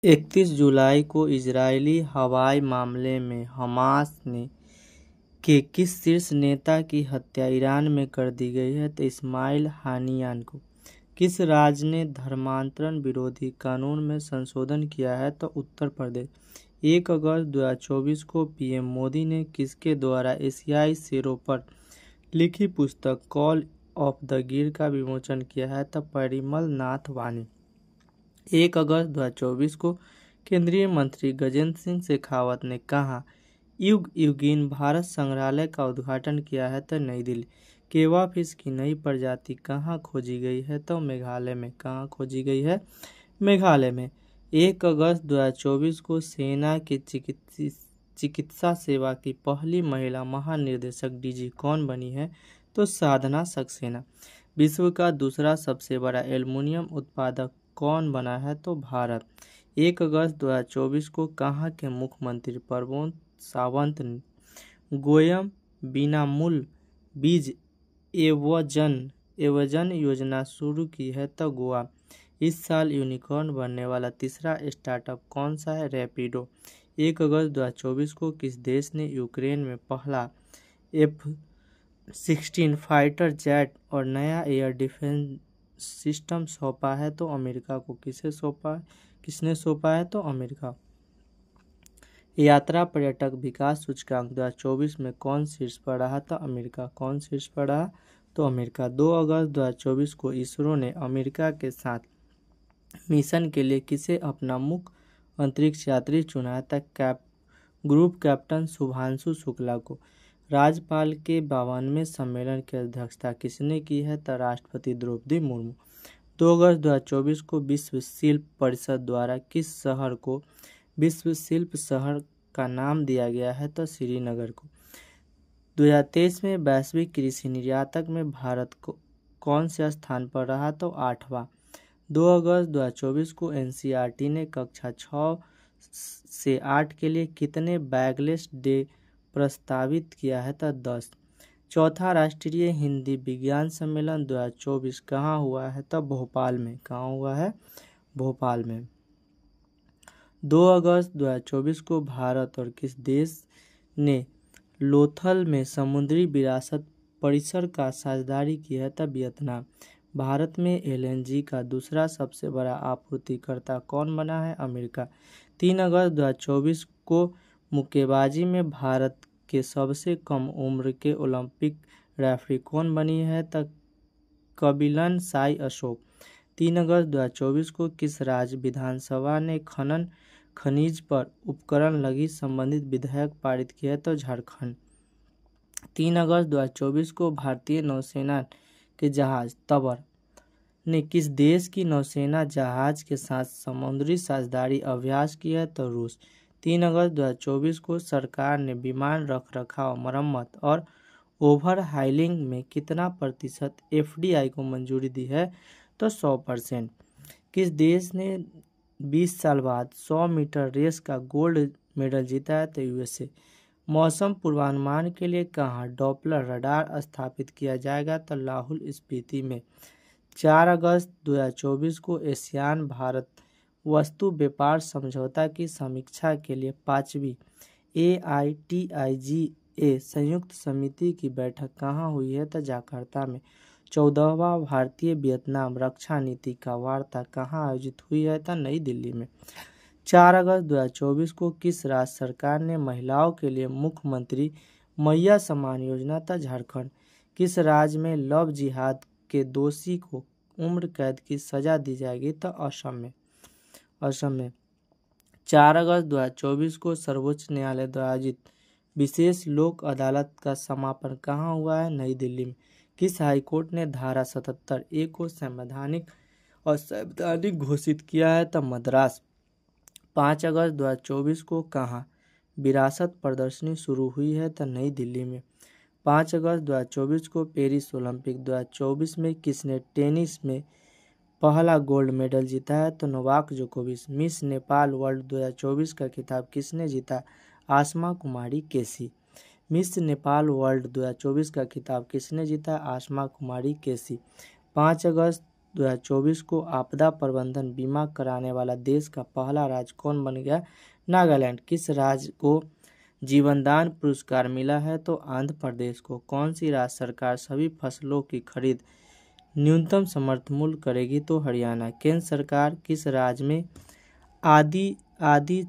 31 जुलाई को इजरायली हवाई मामले में हमास के किस शीर्ष नेता की हत्या ईरान में कर दी गई है? तो इस्माइल हानियान को। किस राज्य ने धर्मांतरण विरोधी कानून में संशोधन किया है? तो उत्तर प्रदेश। 1 अगस्त 2024 को पीएम मोदी ने किसके द्वारा एशियाई शेरों पर लिखी पुस्तक कॉल ऑफ द गिर का विमोचन किया है? तो परिमल नाथ वानी। 1 अगस्त 2024 को केंद्रीय मंत्री गजेंद्र सिंह शेखावत ने कहा युग युगीन भारत संग्रहालय का उद्घाटन किया है? तो नई दिल्ली। केवा फिश की नई प्रजाति कहाँ खोजी गई है? तो मेघालय में। कहाँ खोजी गई है? मेघालय में। 1 अगस्त 2024 को सेना की चिकित्सा सेवा की पहली महिला महानिदेशक डीजी कौन बनी है? तो साधना सक्सेना। विश्व का दूसरा सबसे बड़ा एल्युमिनियम उत्पादक कौन बना है? तो भारत। 1 अगस्त 2024 को कहाँ के मुख्यमंत्री प्रमोद सावंत ने गोयम बिनामूल्य बीज एवजन योजना शुरू की है? तो गोवा। इस साल यूनिकॉर्न बनने वाला तीसरा स्टार्टअप कौन सा है? रैपिडो। 1 अगस्त 2024 को किस देश ने यूक्रेन में पहला F-16 फाइटर जेट और नया एयर डिफेंस सिस्टम सौंपा है? तो अमेरिका को। किसने सौंपा है? तो अमेरिका। यात्रा पर्यटक विकास सूचकांक 2024 में कौन शीर्ष पर रहा? तो अमेरिका। कौन शीर्ष पर रहा? तो अमेरिका। 2 अगस्त 2024 को इसरो ने अमेरिका के साथ मिशन के लिए किसे अपना मुख्य अंतरिक्ष यात्री चुना है? तक ग्रुप कैप्टन शुभांशु शुक्ला को। राज्यपाल के 52वें सम्मेलन की अध्यक्षता किसने की है? तो राष्ट्रपति द्रौपदी मुर्मू। 2 अगस्त 2024 को विश्व शिल्प परिषद द्वारा किस शहर को विश्व शिल्प शहर का नाम दिया गया है? तो श्रीनगर को। 2023 में वैश्विक कृषि निर्यातक में भारत को कौन से स्थान पर रहा? तो 8वां। 2 अगस्त 2024 को एनसीईआरटी ने कक्षा 6 से 8 के लिए कितने बैगलेस डे प्रस्तावित किया है? तो 10। चौथा राष्ट्रीय हिंदी विज्ञान सम्मेलन 2024 कहाँ हुआ है? तो भोपाल में। कहाँ हुआ है? भोपाल में। 2 अगस्त 2024 को भारत और किस देश ने लोथल में समुद्री विरासत परिसर का साझेदारी किया है? तो वियतनाम। भारत में एलएनजी का दूसरा सबसे बड़ा आपूर्तिकर्ता कौन बना है? अमेरिका। 3 अगस्त 2024 को मुक्केबाजी में भारत के सबसे कम उम्र के ओलंपिक रेफरी कौन बनी है? तो कबिलन साई अशोक। 3 अगस्त 2024 को किस राज्य विधानसभा ने खनिज पर उपकरण लगी संबंधित विधेयक पारित किया है? तो झारखंड। 3 अगस्त 2024 को भारतीय नौसेना के जहाज तबर ने किस देश की नौसेना जहाज के साथ समुद्री साझेदारी अभ्यास किया है? तो रूस। 3 अगस्त 2024 को सरकार ने विमान रखरखाव, मरम्मत और ओवर हाउलिंग में कितना प्रतिशत एफडीआई को मंजूरी दी है? तो 100%। किस देश ने 20 साल बाद 100 मीटर रेस का गोल्ड मेडल जीता है? तो यूएसए। मौसम पूर्वानुमान के लिए कहाँ डॉपलर रडार स्थापित किया जाएगा? तो लाहौल स्पीति में। 4 अगस्त 2024 को एशियान भारत वस्तु व्यापार समझौता की समीक्षा के लिए 5वीं AITIGA संयुक्त समिति की बैठक कहाँ हुई है? तो जकार्ता में। 14वां भारतीय वियतनाम रक्षा नीति का वार्ता कहाँ आयोजित हुई है? तो नई दिल्ली में। 4 अगस्त 2024 को किस राज्य सरकार ने महिलाओं के लिए मुख्यमंत्री मैया सम्मान योजना? तो झारखंड। किस राज्य में लव जिहाद के दोषी को उम्र कैद की सजा दी जाएगी? तो असम में। 4 अगस्त 2024 को सर्वोच्च न्यायालय द्वारा आयोजित विशेष लोक अदालत का समापन कहाँ हुआ है? नई दिल्ली में। किस हाईकोर्ट ने धारा 77A को असंवैधानिक घोषित किया है? तो मद्रास। 5 अगस्त 2024 को कहाँ विरासत प्रदर्शनी शुरू हुई है? तो नई दिल्ली में। 5 अगस्त 2024 को पेरिस ओलंपिक 2024 में किसने टेनिस में पहला गोल्ड मेडल जीता है? तो नोवाक जोकोविच। मिस नेपाल वर्ल्ड 2024 का खिताब किसने जीता? आसमा कुमारी केसी। मिस नेपाल वर्ल्ड 2024 का खिताब किसने जीता? आसमा कुमारी केसी। 5 अगस्त 2024 को आपदा प्रबंधन बीमा कराने वाला देश का पहला राज्य कौन बन गया? नागालैंड। किस राज्य को जीवनदान पुरस्कार मिला है? तो आंध्र प्रदेश को। कौन सी राज्य सरकार सभी फसलों की खरीद न्यूनतम समर्थन मूल्य करेगी? तो हरियाणा। केंद्र सरकार किस राज्य में आदि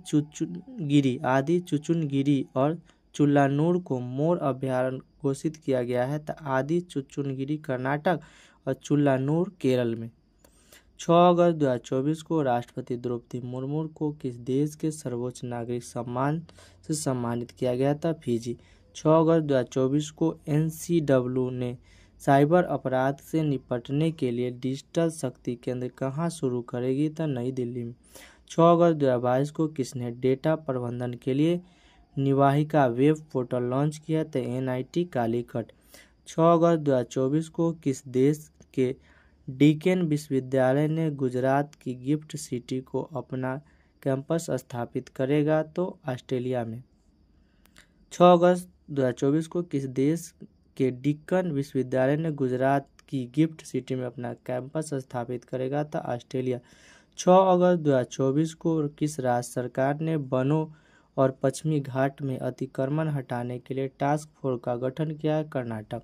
चुचुनगिरी और चुल्लानूर को मोर अभयारण्य घोषित किया गया है? तो आदि चुचुनगिरी कर्नाटक और चुल्लानूर केरल में। 6 अगस्त 2024 को राष्ट्रपति द्रौपदी मुर्मू को किस देश के सर्वोच्च नागरिक सम्मान से सम्मानित किया गया था? फिजी। 6 अगस्त 2024 को NCW ने साइबर अपराध से निपटने के लिए डिजिटल शक्ति केंद्र कहाँ शुरू करेगी? तो नई दिल्ली में। 6 अगस्त 2022 को किसने डेटा प्रबंधन के लिए निवाहिका वेब पोर्टल लॉन्च किया? तो NIT कालीकट। 6 अगस्त 2024 को किस देश के डीकेन विश्वविद्यालय ने गुजरात की गिफ्ट सिटी को अपना कैंपस स्थापित करेगा? तो ऑस्ट्रेलिया में। 6 अगस्त 2024 को किस देश के डीकन विश्वविद्यालय ने गुजरात की गिफ्ट सिटी में अपना कैंपस स्थापित करेगा? तो ऑस्ट्रेलिया। 6 अगस्त 2024 को किस राज्य सरकार ने वनों और पश्चिमी घाट में अतिक्रमण हटाने के लिए टास्क फोर्स का गठन किया है? कर्नाटक।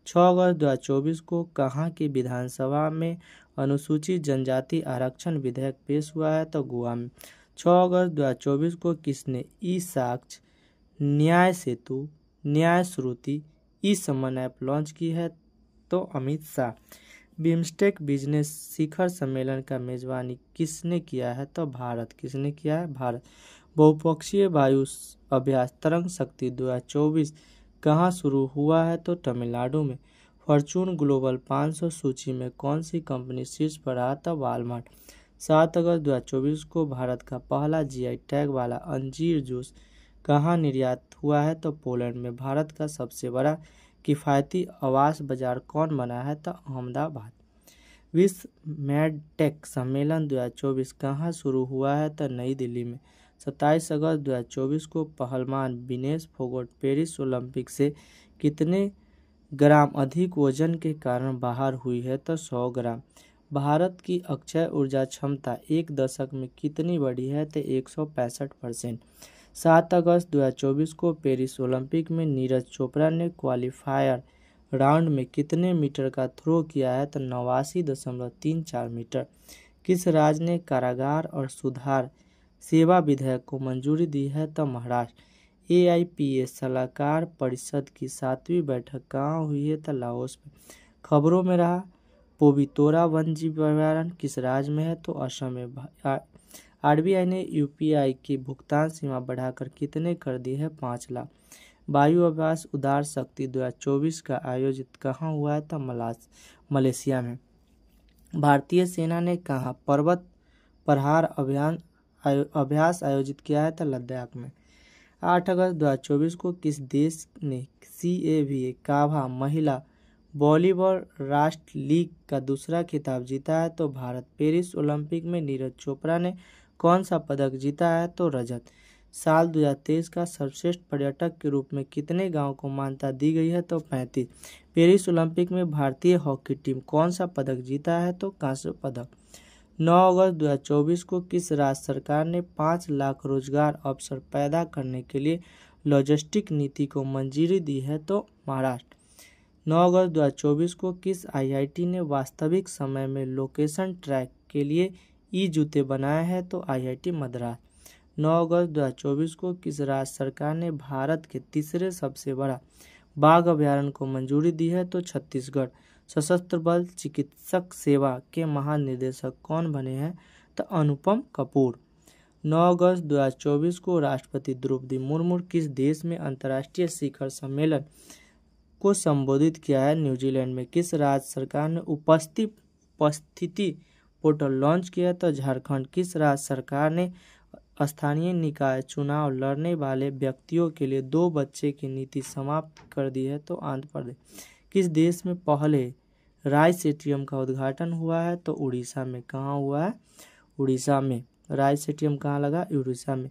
6 अगस्त 2024 को कहाँ की विधानसभा में अनुसूचित जनजाति आरक्षण विधेयक पेश हुआ है? तो गोवा में। 6 अगस्त 2024 को किसने ई-साक्ष्य, न्याय सेतु, न्याय श्रुति, ई-समन ऐप लॉन्च की है? तो अमित शाह। बिम्स्टेक बिजनेस शिखर सम्मेलन का मेजबानी किसने किया है? तो भारत। किसने किया है? भारत। बहुपक्षीय वायु अभ्यास तरंग शक्ति 2024 कहाँ शुरू हुआ है? तो तमिलनाडु में। फॉर्च्यून ग्लोबल 500 सूची में कौन सी कंपनी शीर्ष पर रहा? था वालमार्ट। 7 अगस्त 2024 को भारत का पहला GI टैग वाला अंजीर जूस कहाँ निर्यात हुआ है? तो पोलैंड में। भारत का सबसे बड़ा किफ़ायती आवास बाजार कौन बना है? तो अहमदाबाद। विश्व मेडटेक सम्मेलन 2024 कहाँ शुरू हुआ है? तो नई दिल्ली में। 27 अगस्त 2024 को पहलवान विनेश फोगट पेरिस ओलंपिक से कितने ग्राम अधिक वजन के कारण बाहर हुई है? तो 100 ग्राम। भारत की अक्षय ऊर्जा क्षमता एक दशक में कितनी बढ़ी है? तो 165%। 7 अगस्त 2024 को पेरिस ओलंपिक में नीरज चोपड़ा ने क्वालिफायर राउंड में कितने मीटर का थ्रो किया है? तो 89.34 मीटर। किस राज्य ने कारागार और सुधार सेवा विधेयक को मंजूरी दी है? तो महाराष्ट्र। AIPS सलाहकार परिषद की 7वीं बैठक कहाँ हुई है? तो लाओस में। खबरों में रहा पोबितोरा वन्यजीव अभयारण्य किस राज्य में है? तो असम में। RBI ने UPI की भुगतान सीमा बढ़ाकर कितने कर दी है? 5 लाख। वायु अभ्यास उदार शक्ति 2024 का आयोजित कहाँ हुआ है? तो मलेशिया में। भारतीय सेना ने कहाँ पर्वत प्रहार अभ्यास आयोजित किया है? तो लद्दाख में। 8 अगस्त 2024 को किस देश ने CAVA काभा महिला वॉलीबॉल राष्ट्र लीग का दूसरा खिताब जीता है? तो भारत। पेरिस ओलंपिक में नीरज चोपड़ा ने कौन सा पदक जीता है? तो रजत। साल 2023 का सर्वश्रेष्ठ पर्यटक के रूप में कितने गांव को मान्यता दी गई है? तो 35। पेरिस ओलंपिक में भारतीय हॉकी टीम कौन सा पदक जीता है? तो कांस्य पदक। 9 अगस्त 2024 को किस राज्य सरकार ने 5 लाख रोजगार अवसर पैदा करने के लिए लॉजिस्टिक नीति को मंजूरी दी है? तो महाराष्ट्र। 9 अगस्त 2024 को किस IIT ने वास्तविक समय में लोकेशन ट्रैक के लिए जूते बनाए हैं? तो IIT मद्रास। 9 अगस्त 2024 को किस राज्य सरकार ने भारत के तीसरे सबसे बड़ा बाघ अभयारण्य को मंजूरी दी है? तो छत्तीसगढ़। सशस्त्र बल चिकित्सक सेवा के महानिदेशक कौन बने हैं? तो अनुपम कपूर। 9 अगस्त 2024 को राष्ट्रपति द्रौपदी मुर्मू किस देश में अंतर्राष्ट्रीय शिखर सम्मेलन को संबोधित किया है? न्यूजीलैंड में। किस राज्य सरकार ने उपस्थिति पोर्टल लॉन्च किया? तो झारखंड। किस राज्य सरकार ने स्थानीय निकाय चुनाव लड़ने वाले व्यक्तियों के लिए 2 बच्चे की नीति समाप्त कर दी है? तो आंध्र प्रदेश। किस देश में पहले राय स्टेडियम का उद्घाटन हुआ है? तो उड़ीसा में। कहाँ हुआ है? उड़ीसा में। राय स्टेडियम कहाँ लगा? उड़ीसा में।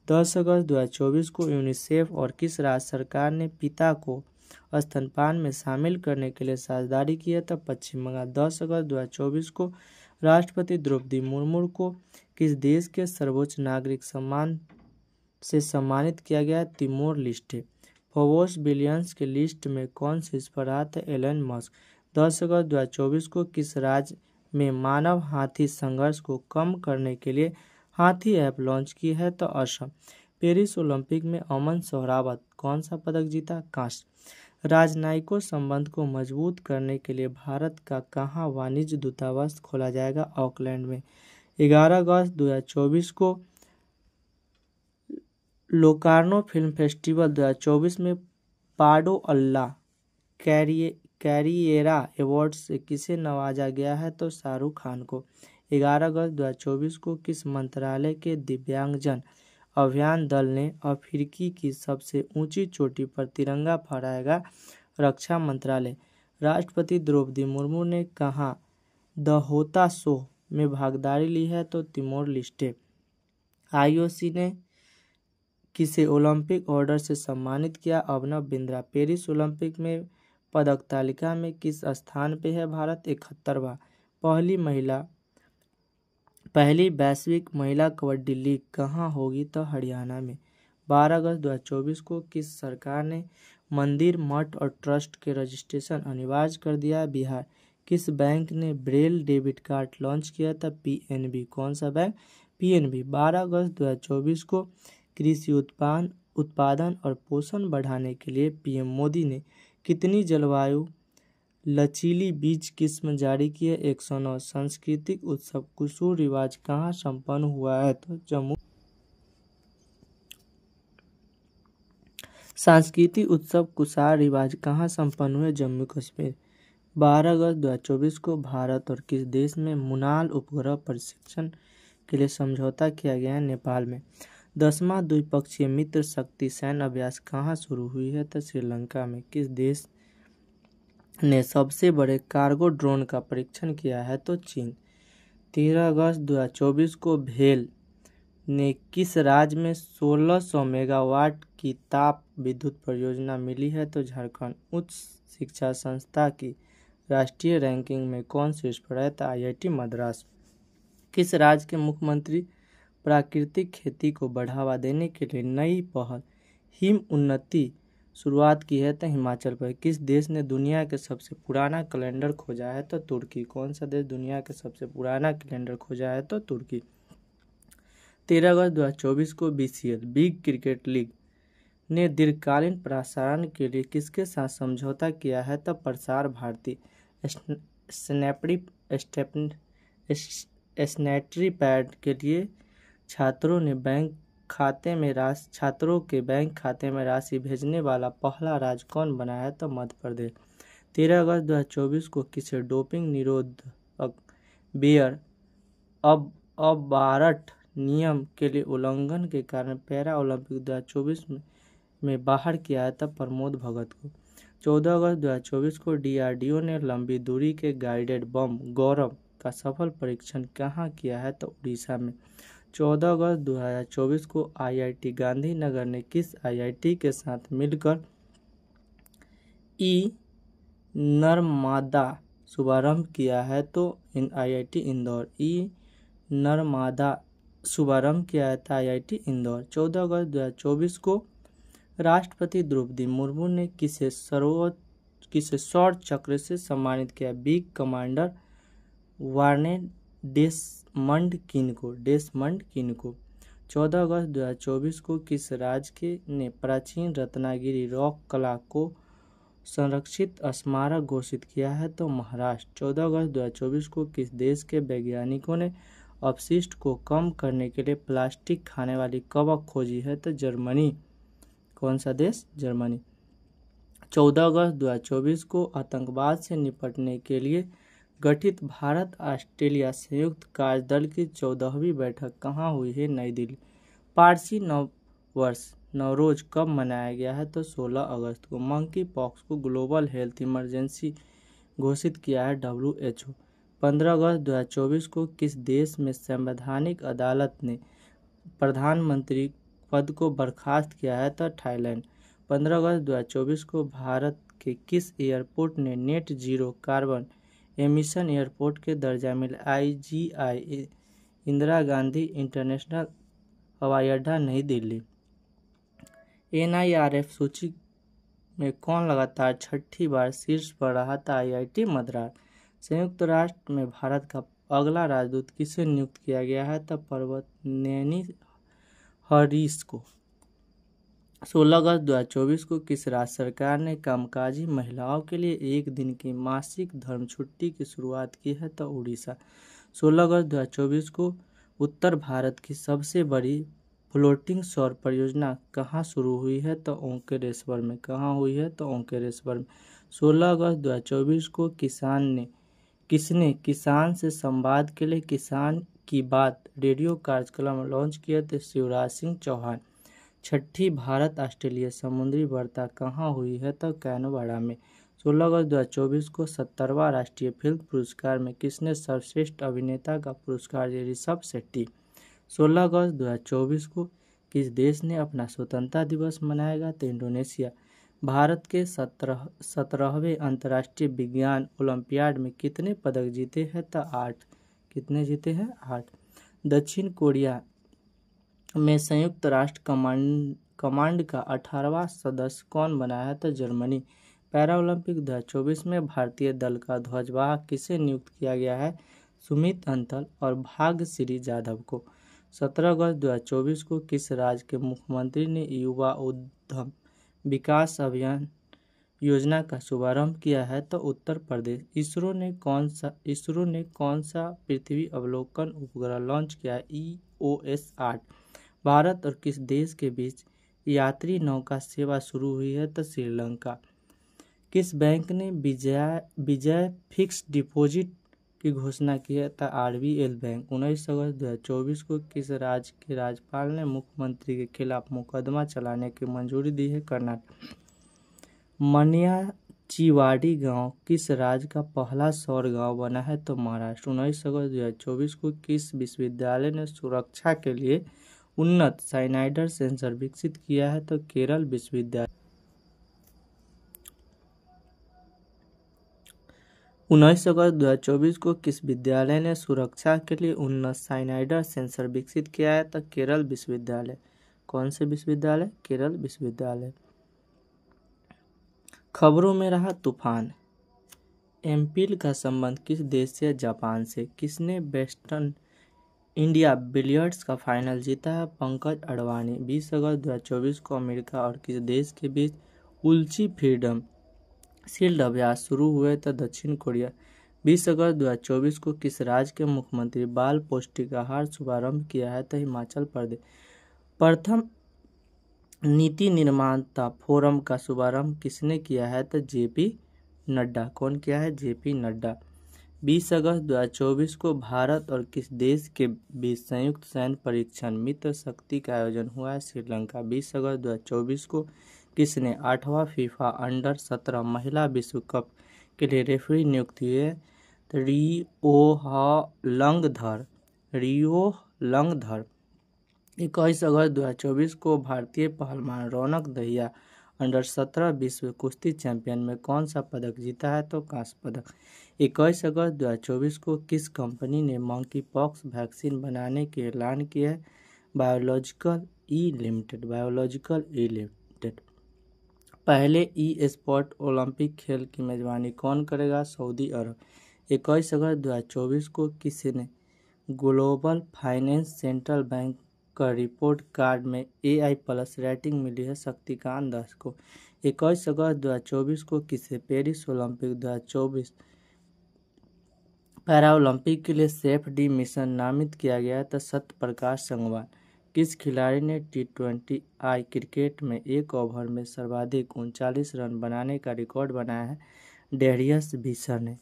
10 अगस्त 2024 को यूनिसेफ और किस राज्य सरकार ने पिता को स्तनपान में शामिल करने के लिए साझेदारी की है? तो पश्चिम बंगाल। 10 अगस्त 2024 को राष्ट्रपति द्रौपदी मुर्मू को किस देश के सर्वोच्च नागरिक सम्मान से सम्मानित किया गया? Timor Leste. फोर्ब्स बिलियंस की लिस्ट में कौन शीर्ष पर रहा था? Elon Musk. 10 अगस्त 2024 को किस राज्य में मानव हाथी संघर्ष को कम करने के लिए हाथी ऐप लॉन्च की है? तो असम। पेरिस ओलंपिक में अमन सोहरावत कौन सा पदक जीता? कांस्य। राजनयिक संबंध को मजबूत करने के लिए भारत का कहाँ वाणिज्य दूतावास खोला जाएगा? ऑकलैंड में। 11 अगस्त 2024 को लोकार्नो फिल्म फेस्टिवल 2024 में पाडो अल्ला कैरियरा अवार्ड से किसे नवाजा गया है? तो शाहरुख खान को। 11 अगस्त 2024 को किस मंत्रालय के दिव्यांगजन अभियान दल ने अफ्रीकी की सबसे ऊंची चोटी पर तिरंगा फहराएगा? रक्षा मंत्रालय। राष्ट्रपति द्रौपदी मुर्मू ने कहाँ द होता शो में भागीदारी ली है? तो तिमोर लेस्टे। आईओसी ने किसे ओलंपिक ऑर्डर से सम्मानित किया? अभिनव बिंद्रा। पेरिस ओलंपिक में पदक तालिका में किस स्थान पे है भारत? 71वां। पहली वैश्विक महिला कबड्डी लीग कहाँ होगी? तो हरियाणा में। 12 अगस्त 2024 को किस सरकार ने मंदिर, मठ और ट्रस्ट के रजिस्ट्रेशन अनिवार्य कर दिया? बिहार। किस बैंक ने ब्रेल डेबिट कार्ड लॉन्च किया था? पीएनबी। कौन सा बैंक? पीएनबी। 12 अगस्त 2024 को कृषि उत्पादन और पोषण बढ़ाने के लिए पीएम मोदी ने कितनी जलवायु लचीली बीज किस्म जारी की है? 109। सांस्कृतिक उत्सव कुसूर रिवाज कहाँ संपन्न हुआ है? तो जम्मू। सांस्कृतिक उत्सव कुसार रिवाज कहाँ संपन्न हुए? जम्मू कश्मीर। 12 अगस्त 2024 को भारत और किस देश में मुनाल उपग्रह प्रशिक्षण के लिए समझौता किया गया है? नेपाल में। 10वां द्विपक्षीय मित्र शक्ति सैन्य अभ्यास कहाँ शुरू हुई है? तो श्रीलंका में। किस देश ने सबसे बड़े कार्गो ड्रोन का परीक्षण किया है? तो चीन। 13 अगस्त 2024 को भेल ने किस राज्य में 1600 मेगावाट की ताप विद्युत परियोजना मिली है? तो झारखंड। उच्च शिक्षा संस्था की राष्ट्रीय रैंकिंग में कौन शीर्ष पर है? तो आईआईटी मद्रास। किस राज्य के मुख्यमंत्री प्राकृतिक खेती को बढ़ावा देने के लिए नई पहल हिम उन्नति शुरुआत की है? तो हिमाचल प्रदेश। किस देश ने दुनिया के सबसे पुराना कैलेंडर खोजा है? तो तुर्की। कौन सा देश दुनिया के सबसे पुराना कैलेंडर खोजा है? तो तुर्की। 13 अगस्त 2024 को बीसीएल बिग क्रिकेट लीग ने दीर्घकालीन प्रसारण के लिए किसके साथ समझौता किया है? तो प्रसार भारती। सैनिटरी पैड के लिए छात्रों के बैंक खाते में राशि भेजने वाला पहला राज्य कौन बना है? तो मध्य प्रदेश। 13 अगस्त 2024 को किसे डोपिंग निरोधक बेयर अबारट नियम के लिए उल्लंघन के कारण पैरा ओलंपिक 2024 में बाहर किया है? तब प्रमोद भगत को। 14 अगस्त 2024 को डीआरडीओ ने लंबी दूरी के गाइडेड बम गौरव का सफल परीक्षण कहाँ किया है? तो उड़ीसा में। 14 अगस्त 2024 को आईआईटी गांधीनगर ने किस आईआईटी के साथ मिलकर ई नर्मदा शुभारंभ किया है? तो आईआईटी इंदौर। ई नर्मदा शुभारंभ किया था आईआईटी इंदौर। 14 अगस्त 2024 को राष्ट्रपति द्रौपदी मुर्मू ने किसे शौर्य चक्र से सम्मानित किया? बिग कमांडर वार्ने डेसमंड किन को। 14 अगस्त 2024 को किस राज्य ने प्राचीन रत्नागिरी रॉक कला को संरक्षित स्मारक घोषित किया है? तो महाराष्ट्र। 14 अगस्त 2024 को किस देश के वैज्ञानिकों ने अपशिष्ट को कम करने के लिए प्लास्टिक खाने वाली कवक खोजी है? तो जर्मनी। कौन सा देश? जर्मनी। 14 अगस्त 2024 को आतंकवाद से निपटने के लिए गठित भारत ऑस्ट्रेलिया संयुक्त कार्यदल की 14वीं बैठक कहाँ हुई है? नई दिल्ली। पारसी नववर्ष नवरोज कब मनाया गया है? तो 16 अगस्त को। मंकी पॉक्स को ग्लोबल हेल्थ इमरजेंसी घोषित किया है WHO। 15 अगस्त 2024 को किस देश में संवैधानिक अदालत ने प्रधानमंत्री पद को बर्खास्त किया है? तो थाईलैंड। 15 अगस्त 2024 को भारत के किस एयरपोर्ट ने net zero carbon emission airport के दर्जा मिला? IGI इंदिरा गांधी इंटरनेशनल हवाई अड्डा नई दिल्ली। NIRF सूची में कौन लगातार छठी बार शीर्ष पर रहा था? IIT मद्रास। संयुक्त राष्ट्र में भारत का अगला राजदूत किसे नियुक्त किया गया है? तब पर्वतनेनी हरीश को। 16 अगस्त 2024 को किस राज्य सरकार ने कामकाजी महिलाओं के लिए एक दिन की मासिक धर्म छुट्टी की शुरुआत की है? तो उड़ीसा। 16 अगस्त 2024 को उत्तर भारत की सबसे बड़ी फ्लोटिंग सौर परियोजना कहाँ शुरू हुई है? तो ओंकारेश्वर में। कहाँ हुई है? तो ओंकारेश्वर में। 16 अगस्त 2024 को किसने किसान से संवाद के लिए किसान की बात रेडियो कार्यक्रम लॉन्च किया? तो शिवराज सिंह चौहान। छठी भारत ऑस्ट्रेलिया समुद्री वार्ता कहाँ हुई है? तो कैनबरा में। 16 अगस्त 2024 को 70वां राष्ट्रीय फिल्म पुरस्कार में किसने सर्वश्रेष्ठ अभिनेता का पुरस्कार दिया? ऋषभ शेट्टी। 16 अगस्त 2024 को किस देश ने अपना स्वतंत्रता दिवस मनाएगा? तो इंडोनेशिया। भारत के 17वें अंतर्राष्ट्रीय विज्ञान ओलंपियाड में कितने पदक जीते हैं? तो 8। कितने जीते हैं? 8। दक्षिण कोरिया में संयुक्त राष्ट्र कमांड का 18वां सदस्य कौन बना है? तो जर्मनी। पैरालंपिक 2024 में भारतीय दल का ध्वजवाहक किसे नियुक्त किया गया है? सुमित अंतल और भाग्यश्री जाधव को। 17 अगस्त 2024 को किस राज्य के मुख्यमंत्री ने युवा उद्यम विकास अभियान योजना का शुभारंभ किया है? तो उत्तर प्रदेश। इसरो ने कौन सा पृथ्वी अवलोकन उपग्रह लॉन्च किया है? EOS 8। भारत और किस देश के बीच यात्री नौका सेवा शुरू हुई है? तो श्रीलंका। किस बैंक ने विजय फिक्स डिपॉजिट की घोषणा की है? था RBL बैंक। 19 अगस्त 2024 को किस राज्य के राज्यपाल ने मुख्यमंत्री के खिलाफ मुकदमा चलाने की मंजूरी दी है? कर्नाटक। मनियाचिवाड़ी गांव किस राज्य का पहला सौर गांव बना है? तो महाराष्ट्र। 19 अगस्त 2024 को किस विश्वविद्यालय ने सुरक्षा के लिए उन्नत साइनाइडर सेंसर विकसित किया है? तो केरल विश्वविद्यालय। 19 अगस्त 2024 को किस विद्यालय ने सुरक्षा के लिए उन्नत साइनाइडर सेंसर विकसित किया है? तो केरल विश्वविद्यालय। कौन से विश्वविद्यालय? केरल विश्वविद्यालय। खबरों में रहा तूफान। एमपीएल का संबंध किस देश से? जापान से। किसने वेस्टर्न इंडिया बिलियर्ड्स का फाइनल जीता है? पंकज अडवाणी। 20 अगस्त 2024 को अमेरिका और किस देश के बीच उल्ची फ्रीडम शील्ड अभ्यास शुरू हुए? तो दक्षिण कोरिया। 20 अगस्त 2024 को किस राज्य के मुख्यमंत्री बाल पौष्टिक आहार शुभारंभ किया है? तो हिमाचल प्रदेश। प्रथम नीति निर्माता फोरम का शुभारंभ किसने किया है? तो JP नड्डा। कौन किया है? JP नड्डा। 20 अगस्त 2024 को भारत और किस देश के बीच संयुक्त सैन्य परीक्षण मित्र शक्ति का आयोजन हुआ है? श्रीलंका। 20 अगस्त 2024 को किसने 8वां फीफा अंडर 17 महिला विश्व कप के लिए रेफरी नियुक्त हुए? तो रियो लंगधर। 21 अगस्त 2024 को भारतीय पहलवान रौनक दहिया अंडर 17 विश्व कुश्ती चैंपियन में कौन सा पदक जीता है? तो कांस्य पदक। 21 अगस्त 2024 को किस कंपनी ने मंकी पॉक्स वैक्सीन बनाने की ऐलान किया है? बायोलॉजिकल ई लिमिटेड। पहले स्पोर्ट ओलंपिक खेल की मेजबानी कौन करेगा? सऊदी अरब। 21 अगस्त 2024 को किसने ग्लोबल फाइनेंस सेंट्रल बैंक का रिपोर्ट कार्ड में AI+ रेटिंग मिली है? शक्तिकांत दास को। 21 अगस्त 2024 को किसे पेरिस ओलंपिक 2024 पैरालंपिक के लिए सेफ-डी मिशन नामित किया गया? तो सत्य प्रकाश संगवान। किस खिलाड़ी ने T20I क्रिकेट में एक ओवर में सर्वाधिक 39 रन बनाने का रिकॉर्ड बनाया है? डेरियस बिशर ने।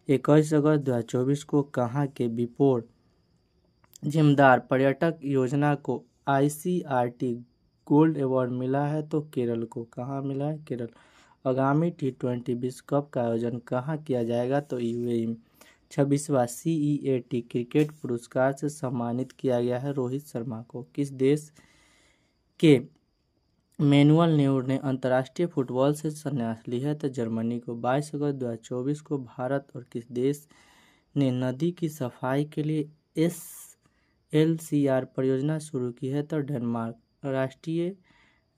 21 अगस्त 2024 को कहाँ के बिपोर जिम्मेदार पर्यटक योजना को ICRT गोल्ड अवार्ड मिला है? तो केरल को। कहाँ मिला है? केरल। आगामी T20 विश्व कप का आयोजन कहाँ किया जाएगा? तो UAE में। 26वां CEAT क्रिकेट पुरस्कार से सम्मानित किया गया है रोहित शर्मा को। किस देश के मैनुअल न्यूर ने अंतर्राष्ट्रीय फुटबॉल से संन्यास लिया तो जर्मनी को 22 अगस्त 2024 को भारत और किस देश ने नदी की सफाई के लिए SLCR परियोजना शुरू की है तो डेनमार्क। राष्ट्रीय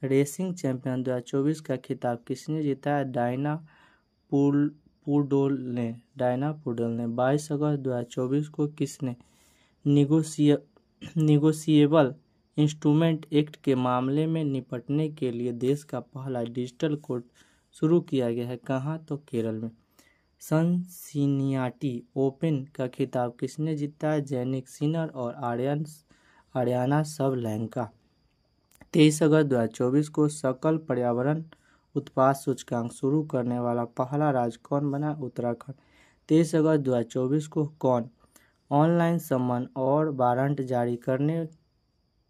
रेसिंग चैंपियन 2024 का खिताब किसने जीता है? डायना पुडोल ने 22 अगस्त 2024 को किसने निगोशिएबल इंस्ट्रूमेंट एक्ट के मामले में निपटने के लिए देश का पहला डिजिटल कोर्ट शुरू किया गया है? कहाँ? तो केरल में। सिंसिनाटी ओपन का खिताब किसने जीता है? जैनिक सिनर और आर्याना सबलैंका। 23 अगस्त 2024 को सकल पर्यावरण उत्पाद सूचकांक शुरू करने वाला पहला राज्य कौन बना? उत्तराखंड। 23 अगस्त 2024 को कौन ऑनलाइन सम्मन और वारंट जारी करने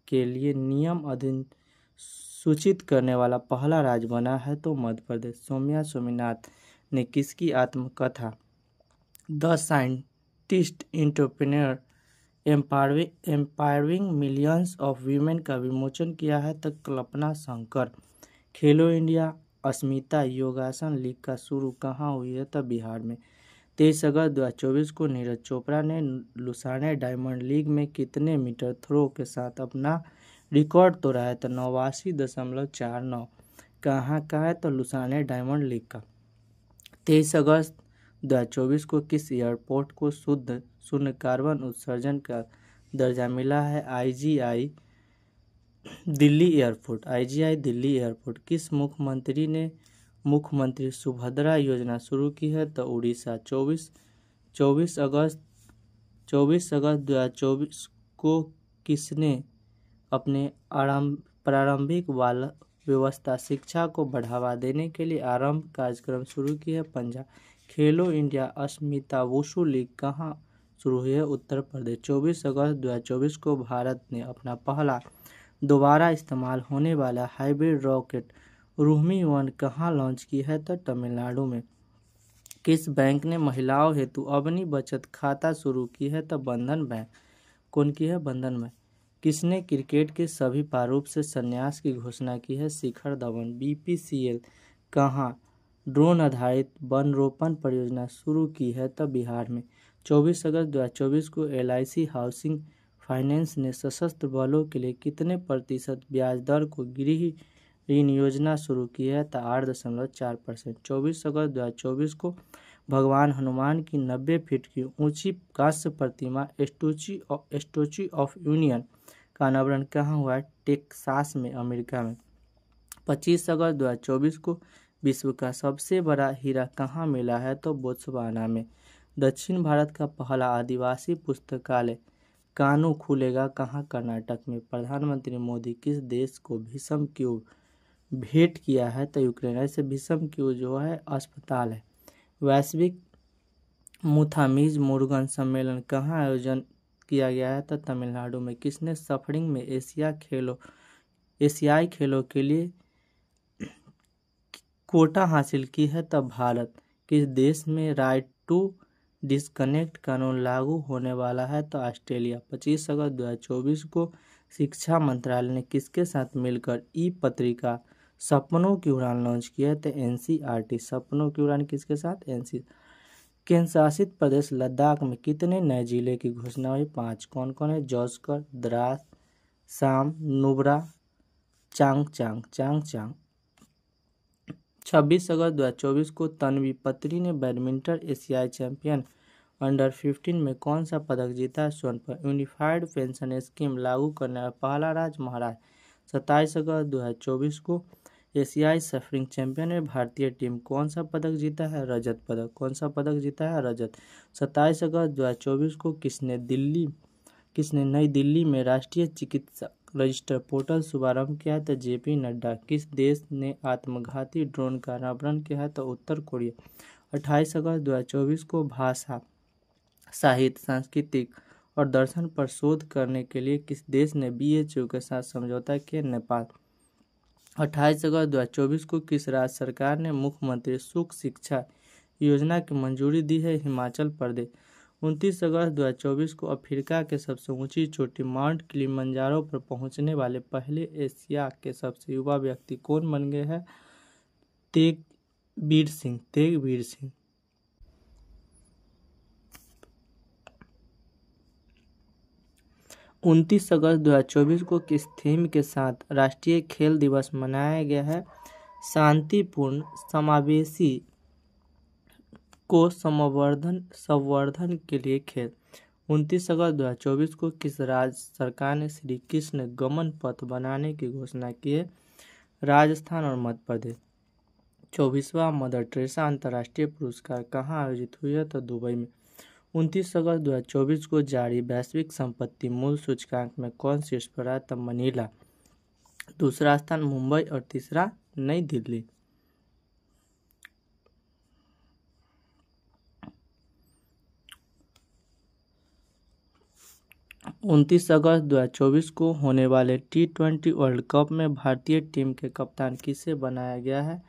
के लिए नियम अधिसूचित करने वाला पहला राज्य बना है? तो मध्य प्रदेश। सौम्या स्वामीनाथन ने किसकी आत्मकथा the scientist entrepreneur empowering millions of women का विमोचन किया है? तो कल्पना शंकर। खेलो इंडिया अस्मिता योगासन लीग का शुरू कहाँ हुई है? तो बिहार में। 23 अगस्त 2024 को नीरज चोपड़ा ने लुसाने डायमंड लीग में कितने मीटर थ्रो के साथ अपना रिकॉर्ड तोड़ा है? तो 89.49। कहाँ का है? तो लुसाने डायमंड लीग का। 23 अगस्त 2024 को किस एयरपोर्ट को शुद्ध शून्य कार्बन उत्सर्जन का दर्जा मिला है? IGI Delhi airport. किस मुख्यमंत्री ने मुख्यमंत्री सुभद्रा योजना शुरू की है? तो उड़ीसा। 24 अगस्त 2024 को किसने अपने प्रारंभिक बाल व्यवस्था शिक्षा को बढ़ावा देने के लिए आरंभ कार्यक्रम शुरू किया है? पंजाब। खेलो इंडिया अस्मिता वुशु लीग कहाँ शुरू हुई है? उत्तर प्रदेश। 24 अगस्त 2024 को भारत ने अपना पहला दोबारा इस्तेमाल होने वाला हाइब्रिड रॉकेट रोहिणी 1 कहाँ लॉन्च की है? तो तमिलनाडु में। किस बैंक ने महिलाओं हेतु अपनी बचत खाता शुरू की है? तो बंधन बैंक। कौन की है? बंधन बैंक। किसने क्रिकेट के सभी प्रारूप से संन्यास की घोषणा की है? शिखर धवन। BPCL कहाँ ड्रोन आधारित वन रोपण परियोजना शुरू की है? तो बिहार में। 24 अगस्त 2024 को LIC हाउसिंग फाइनेंस ने सशस्त्र बलों के लिए कितने प्रतिशत ब्याज दर को गृह ऋण योजना शुरू की है? तो 8.4%। 24 अगस्त 2024 को भगवान हनुमान की 90 फीट की ऊंची कांस्य प्रतिमा स्टैच्यू ऑफ यूनियन का अनावरण कहाँ हुआ है? टेक्सास में, अमेरिका में। 25 अगस्त 2024 को विश्व का सबसे बड़ा हीरा कहाँ मिला है? तो बोत्सवाना में। दक्षिण भारत का पहला आदिवासी पुस्तकालय कानू खुलेगा कहाँ? कर्नाटक में। प्रधानमंत्री मोदी किस देश को भीषम क्यूब भेंट किया है? तो यूक्रेन। ऐसे भीषम क्यूब जो है अस्पताल है। वैश्विक मुथामीज मुर्गन सम्मेलन कहाँ आयोजन किया गया है? तो तमिलनाडु में। किसने सफरिंग में एशियाई खेलों के लिए कोटा हासिल की है? तो भारत। किस देश में राइट टू डिस्कनेक्ट कानून लागू होने वाला है? तो ऑस्ट्रेलिया। 25 अगस्त 2024 को शिक्षा मंत्रालय ने किसके साथ मिलकर पत्रिका सपनों की उड़ान लॉन्च किया है? तो NCERT। सपनों की उड़ान किसके साथ? NCERT। केंद्र शासित प्रदेश लद्दाख में कितने नए जिले की घोषणा हुई? 5। कौन कौन है? जॉस्कर, द्रास, साम, नुब्रा, चांगचांग। 26 अगस्त 2024 को तन्वी पत्री ने बैडमिंटन एशियाई चैंपियन अंडर-15 में कौन सा पदक जीता? स्वर्ण पदक। यूनिफाइड पेंशन स्कीम लागू करने वाला पहला राज्य महाराष्ट्र। 27 अगस्त 2024 को एशियाई सफरिंग चैंपियन में भारतीय टीम कौन सा पदक जीता है? रजत पदक। कौन सा पदक जीता है? रजत। 27 अगस्त 2024 को किसने नई दिल्ली में राष्ट्रीय चिकित्सा रजिस्टर पोर्टल शुभारंभ किया है? तो JP नड्डा। किस देश ने आत्मघाती ड्रोन का अनावरण किया है? तो उत्तर कोरिया। 28 अगस्त 2024 को भाषा, साहित्य, सांस्कृतिक और दर्शन पर शोध करने के लिए किस देश ने BHU के साथ समझौता किया? नेपाल। 28 अगस्त 2024 को किस राज्य सरकार ने मुख्यमंत्री सुख शिक्षा योजना की मंजूरी दी है? हिमाचल प्रदेश। 29 अगस्त 2024 को अफ्रीका के सबसे ऊंची चोटी माउंट किलिमंजारो पर पहुंचने वाले पहले एशिया के सबसे युवा व्यक्ति कौन बन गए हैं? तेगबीर सिंह। 29 अगस्त 2024 को किस थीम के साथ राष्ट्रीय खेल दिवस मनाया गया है? शांतिपूर्ण, समावेशी को संवर्धन के लिए खेल। 29 अगस्त 2024 को किस राज्य सरकार ने श्री कृष्ण गमन पथ बनाने की घोषणा की है? राजस्थान और मध्य प्रदेश। 24वां मदर टेरेसा अंतर्राष्ट्रीय पुरस्कार कहाँ आयोजित हुई है? तो दुबई में। 29 अगस्त 2024 को जारी वैश्विक संपत्ति मूल्य सूचकांक में कौन शीर्ष पर है? तब मनीला। दूसरा स्थान मुंबई और तीसरा नई दिल्ली। 29 अगस्त 2024 को होने वाले T20 वर्ल्ड कप में भारतीय टीम के कप्तान किसे बनाया गया है?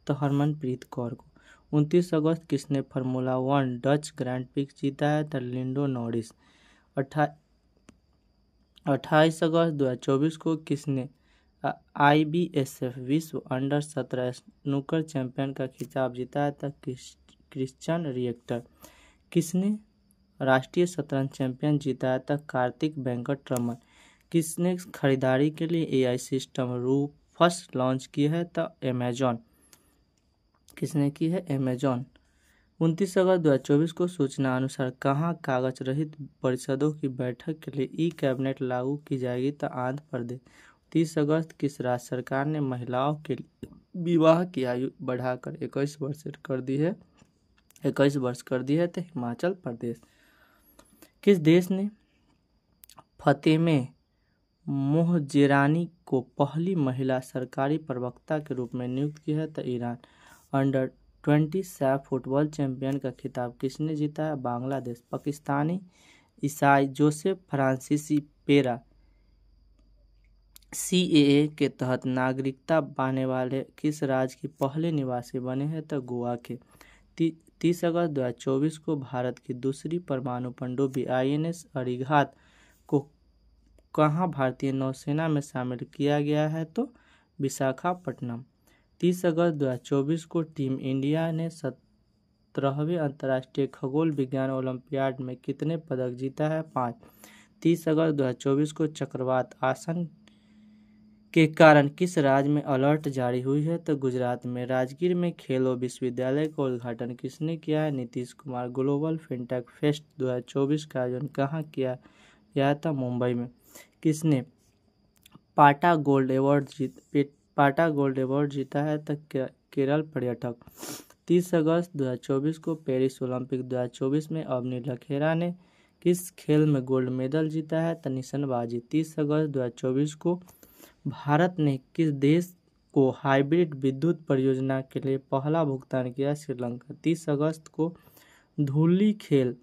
तो हरमनप्रीत कौर को। 29 अगस्त किसने फार्मूला 1 डच ग्रैंड प्रिक्स जीता है? तो लिंडो नॉरिस। 28 अगस्त 2024 को किसने IBSF विश्व अंडर 17 स्नूकर चैंपियन का खिताब जीता है? तो क्रिश्चियन रिएक्टर। किसने राष्ट्रीय शतरंज चैंपियन जीता है? तो कार्तिक वेंकटरमन। किसने खरीदारी के लिए AI सिस्टम रूफस लॉन्च की है? तो अमेजॉन। किसने की है? अमेजॉन। 29 अगस्त 2024 को सूचना अनुसार कहाँ कागज रहित परिषदों की बैठक के लिए ई-कैबिनेट लागू की जाएगी? तो आंध्र प्रदेश। 30 अगस्त किस राज्य सरकार ने महिलाओं के विवाह की आयु बढ़ाकर 21 वर्ष कर दी है? 21 वर्ष कर दी है? तो हिमाचल प्रदेश। किस देश ने फतेमे मोहजेरानी को पहली महिला सरकारी प्रवक्ता के रूप में नियुक्त किया है? तो Iran. Under 20 Saif football champion का खिताब किसने जीता है? बांग्लादेश। पाकिस्तानी ईसाई जोसेफ फ्रांसीसी पेरा CAA के तहत नागरिकता पाने वाले किस राज्य के पहले निवासी बने हैं? तो गोवा के। 30 अगस्त 2024 को भारत की दूसरी परमाणु पनडुब्बी INS अरिहंत को कहाँ भारतीय नौसेना में शामिल किया गया है? तो विशाखापट्टनम। 30 अगस्त 2024 को टीम इंडिया ने 17वें अंतर्राष्ट्रीय खगोल विज्ञान ओलंपियाड में कितने पदक जीता है? 5। 30 अगस्त 2024 को चक्रवात आसन के कारण किस राज्य में अलर्ट जारी हुई है? तो गुजरात में। राजगीर में खेलो विश्वविद्यालय का उद्घाटन किसने किया है? Nitish Kumar. Global fintech fest 2024 का आयोजन कहाँ किया गया था? मुंबई में। किसने पाटा गोल्ड अवार्ड जीता है? तो केरल पर्यटक। 30 अगस्त 2024 को पेरिस ओलंपिक 2024 में अवनी लखेरा ने किस खेल में गोल्ड मेडल जीता है? तो निशानेबाजी। 30 अगस्त 2024 को भारत ने किस देश को हाइब्रिड विद्युत परियोजना के लिए पहला भुगतान किया? श्रीलंका। 30 अगस्त को धुली खेल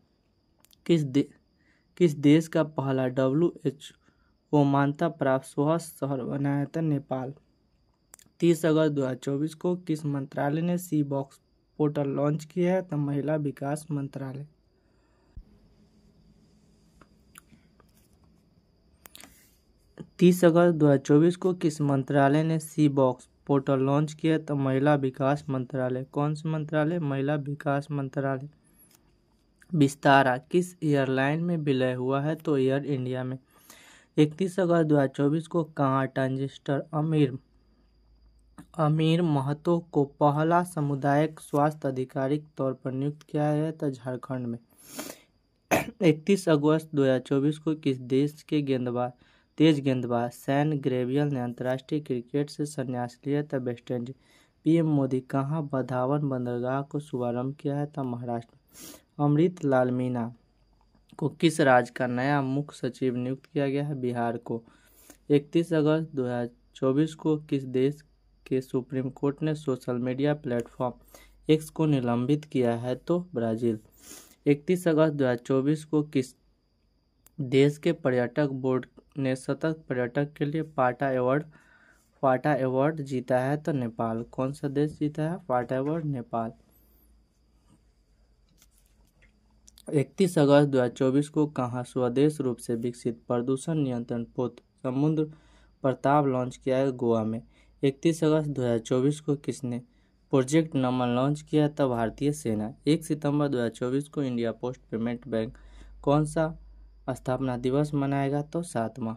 किस देश का पहला WHO मान्यता प्राप्त स्वास्थ्य शहर बना है? तो नेपाल। 30 अगस्त 2024 को किस मंत्रालय ने सी बॉक्स पोर्टल लॉन्च किया है? तो महिला विकास मंत्रालय। 30 अगस्त 2024 को किस मंत्रालय ने सी बॉक्स पोर्टल लॉन्च किया? तो महिला विकास मंत्रालय। कौन सा मंत्रालय? महिला विकास मंत्रालय। विस्तारा किस एयरलाइन में विलय हुआ है? तो एयर इंडिया में। 31 अगस्त 2024 को कहाँ ट्रांजिस्टर अमीर महतो को पहला सामुदायिक स्वास्थ्य अधिकारी के तौर पर नियुक्त किया है? तो झारखंड में। 31 अगस्त 2024 को किस देश के तेज गेंदबाज सैन ग्रेवियल ने अंतर्राष्ट्रीय क्रिकेट से संन्यास लिया? था वेस्टइंडीज। PM मोदी कहाँ बधावन बंदरगाह को शुभारंभ किया है? था महाराष्ट्र। अमृत लाल मीना को किस राज्य का नया मुख्य सचिव नियुक्त किया गया है? बिहार को। 31 अगस्त 2024 को किस देश के सुप्रीम कोर्ट ने सोशल मीडिया प्लेटफॉर्म X को निलंबित किया है? तो ब्राजील। 31 अगस्त 2024 को किस देश के पर्यटक बोर्ड ने सतत पर्यटक के लिए फाटा अवार्ड जीता है? तो नेपाल। कौन सा देश जीता है फाटा अवार्ड? नेपाल। 31 अगस्त 2024 को कहाँ स्वदेश रूप से विकसित प्रदूषण नियंत्रण पोत समुद्र प्रताप लॉन्च किया है? गोवा में। 31 अगस्त 2024 को किसने प्रोजेक्ट नमन लॉन्च किया था? भारतीय सेना। 1 सितंबर 2024 को इंडिया पोस्ट पेमेंट बैंक कौन सा स्थापना दिवस मनाएगा? तो 7वां।